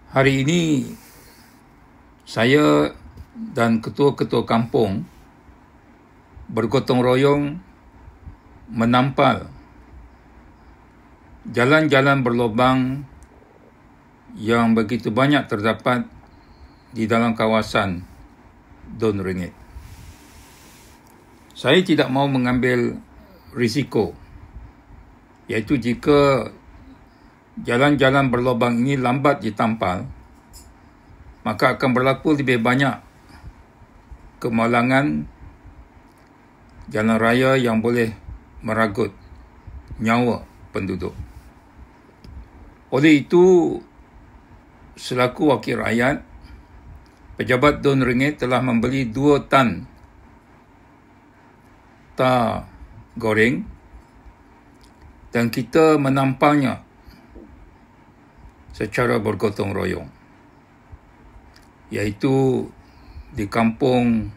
Hari ini saya dan ketua-ketua kampung bergotong royong menampal jalan-jalan berlubang yang begitu banyak terdapat di dalam kawasan Dun Ringit. Saya tidak mahu mengambil risiko, iaitu jika jalan-jalan berlubang ini lambat ditampal, maka akan berlaku lebih banyak kemalangan jalan raya yang boleh meragut nyawa penduduk. Oleh itu, selaku wakil rakyat, pejabat Dun Ringit telah membeli 2 tan tar goreng dan kita menampalnya secara bergotong royong, iaitu di kampung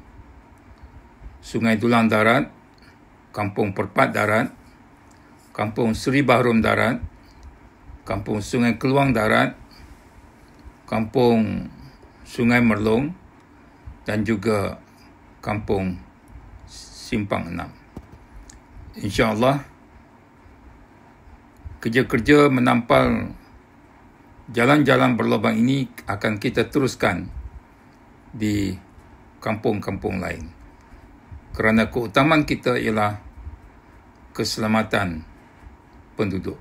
Sungai Dulang Darat, kampung Perpat Darat, kampung Seri Bahrum Darat, kampung Sungai Keluang Darat, kampung Sungai Merlong dan juga kampung Simpang Enam. InsyaAllah, kerja-kerja menampal jalan-jalan berlubang ini akan kita teruskan di kampung-kampung lain, kerana keutamaan kita ialah keselamatan penduduk.